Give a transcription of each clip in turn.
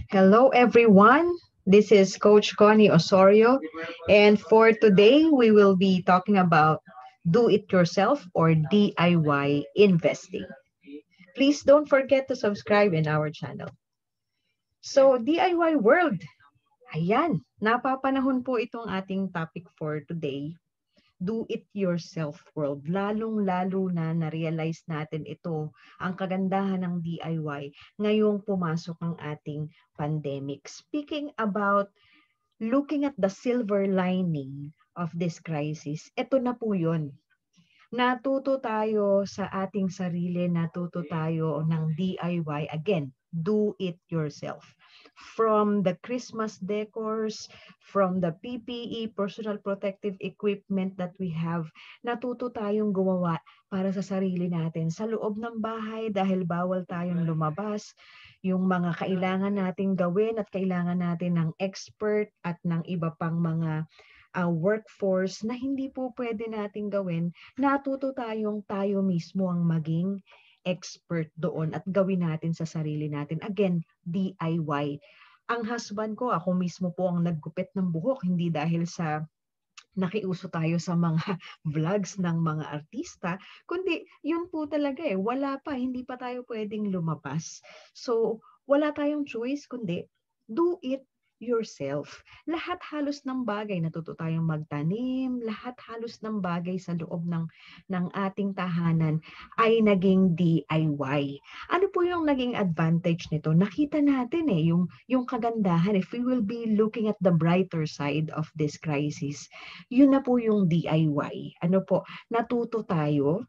Hello, everyone. This is Coach Connie Osorio, and for today, we will be talking about do-it-yourself or DIY investing. Please don't forget to subscribe in our channel. So, DIY world, ayan, napapanahon po itong ating topic for today. Do-it-yourself world. Lalong-lalo na na-realize natin ito, ang kagandahan ng DIY ngayong pumasok ang ating pandemic. Speaking about looking at the silver lining of this crisis, ito na po yun. Natuto tayo sa ating sarili, natuto tayo ng DIY. Again, do it yourself. From the Christmas decors, from the PPE, personal protective equipment that we have, natuto tayong gumawa para sa sarili natin sa loob ng bahay dahil bawal tayong lumabas. Yung mga kailangan nating gawin at kailangan natin ng expert at ng iba pang mga workforce na hindi po pwede nating gawin, natuto tayong tayo mismo ang maging expert doon at gawin natin sa sarili natin. Again, DIY. Ang husband ko, ako mismo po ang naggupit ng buhok, hindi dahil sa nakiuso tayo sa mga vlogs ng mga artista, kundi yun po talaga wala pa, hindi pa tayo pwedeng lumabas. So, wala tayong choice kundi do it yourself. Lahat halos ng bagay, natuto tayong magtanim, lahat halos ng bagay sa loob ng ating tahanan ay naging DIY. Ano po yung naging advantage nito? Nakita natin yung kagandahan. If we will be looking at the brighter side of this crisis, yun na po yung DIY. Ano po? Natuto tayo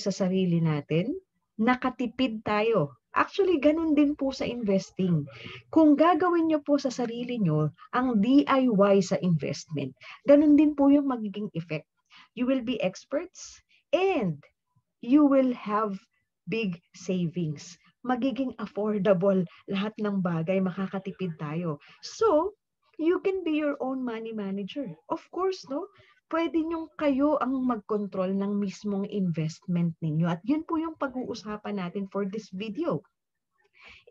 sa sarili natin, nakatipid tayo. Actually, ganun din po sa investing. Kung gagawin nyo po sa sarili nyo ang DIY sa investment, ganun din po yung magiging effect. You will be experts and you will have big savings. Magiging affordable lahat ng bagay, makakatipid tayo. So, you can be your own money manager. Of course, no? Pwede nyo kayo ang mag-control ng mismong investment ninyo. At yun po yung pag-uusapan natin for this video.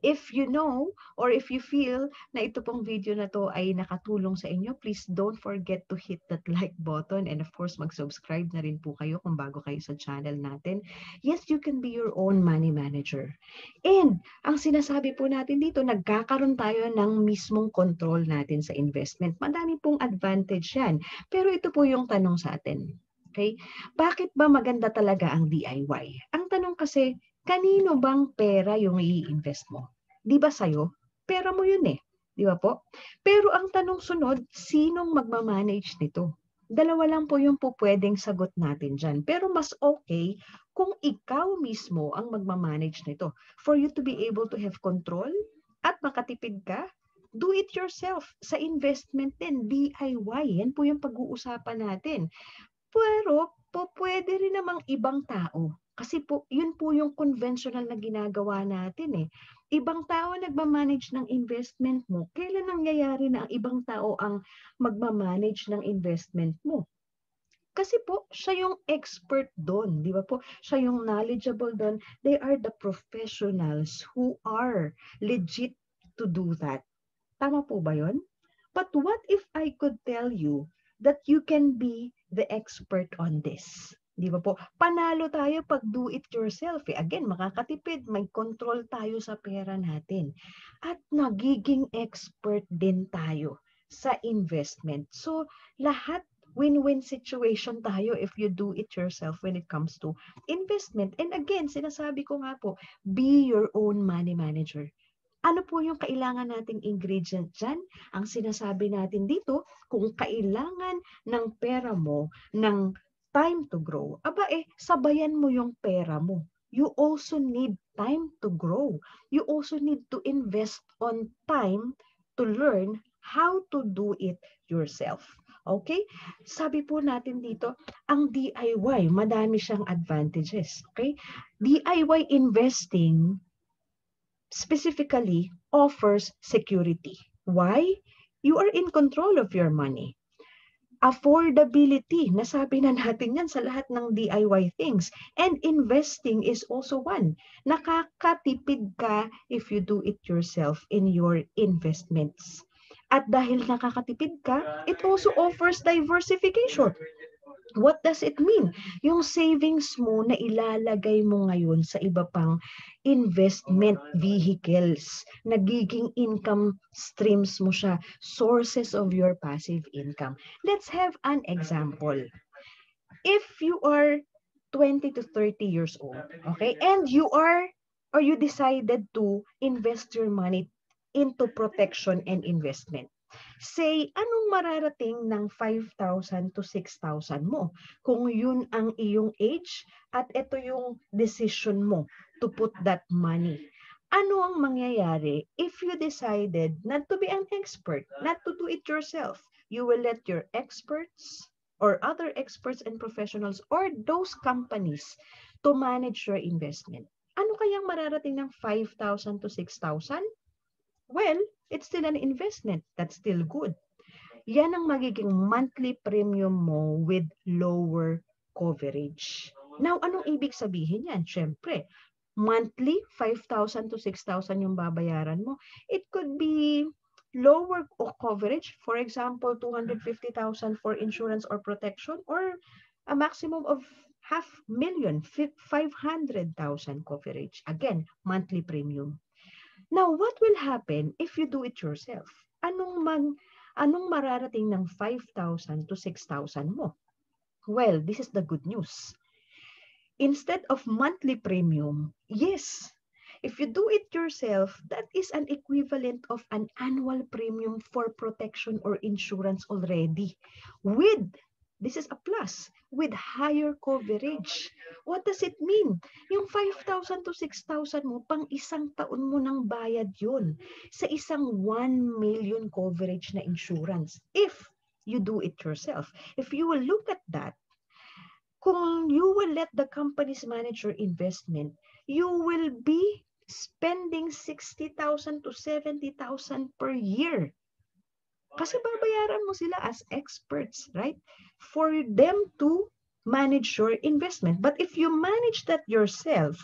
If you know or if you feel na ito pong video na to ay nakatulong sa inyo, please don't forget to hit that like button and of course mag-subscribe na rin po kayo kung bago kayo sa channel natin. Yes, you can be your own money manager. And ang sinasabi po natin dito, nagkakaroon tayo ng mismong control natin sa investment. Madami pong advantage yan. Pero ito po yung tanong sa atin. Okay? Bakit ba maganda talaga ang DIY? Ang tanong kasi, kanino bang pera yung i-invest mo? Di ba sa'yo? Pera mo yun Di ba po? Pero ang tanong sunod, sinong magmamanage nito? Dalawa lang po yung po pwedeng sagot natin dyan. Pero mas okay kung ikaw mismo ang magmamanage nito. For you to be able to have control at makatipid ka, do it yourself. Sa investment din, DIY. Yan po yung pag-uusapan natin. Pero po pwede rin namang ibang tao. Kasi po, yun po yung conventional na ginagawa natin Ibang tao nagmamanage ng investment mo. Kailan nangyayari na ang ibang tao ang magmamanage ng investment mo? Kasi po, siya yung expert doon, di ba po? Siya yung knowledgeable doon. They are the professionals who are legit to do that. Tama po ba yun? But what if I could tell you that you can be the expert on this? Di ba po? Panalo tayo pag do it yourself. Again, makakatipid, may control tayo sa pera natin. At nagiging expert din tayo sa investment. So, lahat win-win situation tayo if you do it yourself when it comes to investment. And again, sinasabi ko nga po, be your own money manager. Ano po yung kailangan nating ingredient dyan? Ang sinasabi natin dito, kung kailangan ng pera mo ng time to grow, sabayan mo yung pera mo. You also need time to grow. You also need to invest on time to learn how to do it yourself. Okay? Sabi po natin dito, ang DIY, madami siyang advantages. Okay? DIY investing specifically offers security. Why? You are in control of your money. Affordability, nasabi na natin yan sa lahat ng DIY things. And investing is also one. Nakakatipid ka if you do it yourself in your investments. At dahil nakakatipid ka, it also offers diversification. What does it mean? Yung savings mo na ilalagay mo ngayon sa iba pang investment vehicles, nagiging income streams mo siya, sources of your passive income. Let's have an example. If you are 20 to 30 years old, okay, and you decided to invest your money into protection and investment. Say, anong mararating ng 5,000 to 6,000 mo kung yun ang iyong age at ito yung decision mo to put that money? Ano ang mangyayari if you decided not to be an expert, not to do it yourself? You will let your experts or other experts and professionals or those companies to manage your investment. Ano kayang mararating ng 5,000 to 6,000? Well, it's still an investment. That's still good. Yan ang magiging monthly premium mo with lower coverage. Now, anong ibig sabihin yan? Siyempre, monthly, 5,000 to 6,000 yung babayaran mo. It could be lower coverage. For example, 250,000 for insurance or protection or a maximum of 500,000, 500,000 coverage. Again, monthly premium. Now, what will happen if you do it yourself? Anong mararating ng 5,000 to 6,000 mo? Well, this is the good news. Instead of monthly premium, yes, if you do it yourself, that is an equivalent of an annual premium for protection or insurance already with, this is a plus, with higher coverage. What does it mean? Yung 5,000 to 6,000 mo, pang isang taon mo nang bayad yun sa isang 1 million coverage na insurance if you do it yourself. If you will look at that, kung you will let the companies manage your investment, you will be spending 60,000 to 70,000 per year. Kasi babayaran mo sila as experts, right? For them to manage your investment. But if you manage that yourself,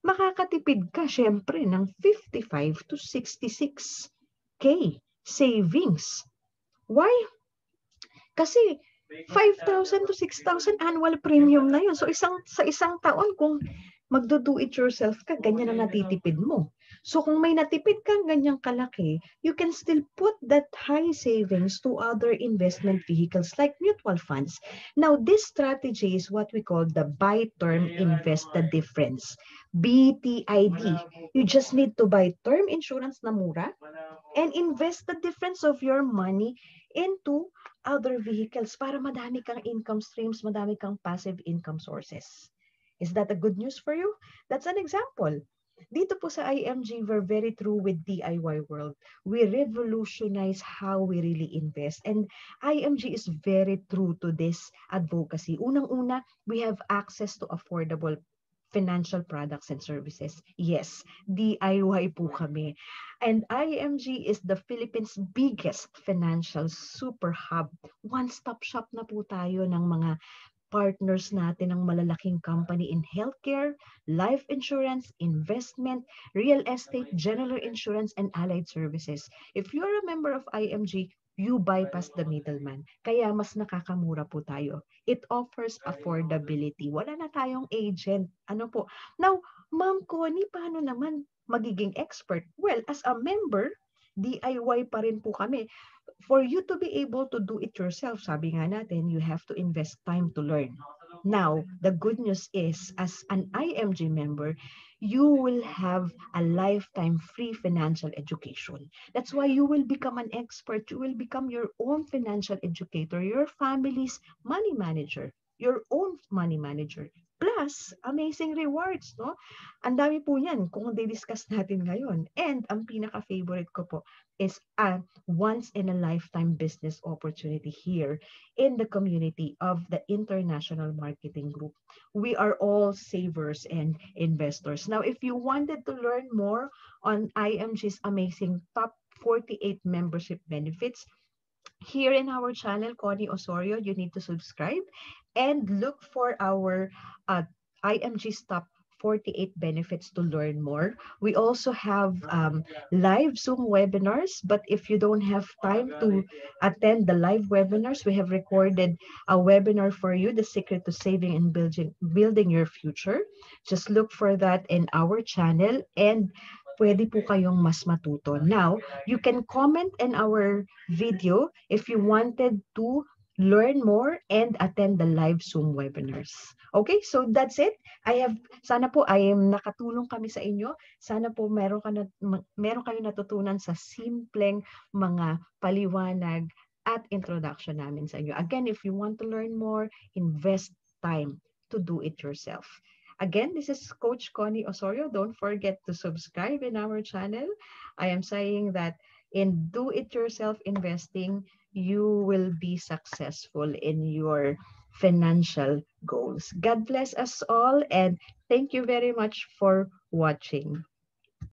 makakatipid ka syempre ng 55 to 66K savings. Why? Kasi 5,000 to 6,000 annual premium na yun. So sa isang taon, kung magdo-do it yourself ka, ganyan na natitipid mo. So kung may natipid kang ganyang kalaki, you can still put that high savings to other investment vehicles like mutual funds. Now, this strategy is what we call the buy term invest the difference. BTID. You just need to buy term insurance na mura and invest the difference of your money into other vehicles para madami kang income streams, madami kang passive income sources. Is that a good news for you? That's an example. Dito po sa IMG, we're very true with DIY world. We revolutionize how we really invest. And IMG is very true to this advocacy. Unang-una, we have access to affordable financial products and services. Yes, DIY po kami. And IMG is the Philippines' biggest financial super hub. One-stop shop na po tayo ng mga partners natin ng malalaking company in healthcare, life insurance, investment, real estate, general insurance, and allied services. If you're a member of IMG, you bypass the middleman. Kaya mas nakakamura po tayo. It offers affordability. Wala na tayong agent. Ano po? Now, Ma'am Connie, paano naman magiging expert? Well, as a member, DIY pa rin po kami. For you to be able to do it yourself, sabi nga natin, you have to invest time to learn. Now, the good news is, as an IMG member, you will have a lifetime free financial education. That's why you will become an expert. You will become your own financial educator, your family's money manager, your own money manager. Plus, amazing rewards, no? Ang dami po yan kung di-discuss natin ngayon. And ang pinaka-favorite ko po is a once-in-a-lifetime business opportunity here in the community of the International Marketing Group. We are all savers and investors. Now, if you wanted to learn more on IMG's amazing top 48 membership benefits, here in our channel, Connie Osorio, you need to subscribe and look for our IMG's top 48 benefits to learn more. We also have live Zoom webinars, but if you don't have time to attend the live webinars, we have recorded a webinar for you, The Secret to Saving and Building Your Future. Just look for that in our channel and pwede po kayong mas matuto. Now, you can comment in our video if you wanted to learn more and attend the live Zoom webinars. Okay, so that's it. Sana po ay nakatulong kami sa inyo. Sana po meron kayo natutunan sa simpleng mga paliwanag at introduction namin sa inyo. Again, if you want to learn more, invest time to do it yourself. Again, this is Coach Connie Osorio. Don't forget to subscribe in our channel. I am saying that in do-it-yourself investing, you will be successful in your financial goals. God bless us all, and thank you very much for watching.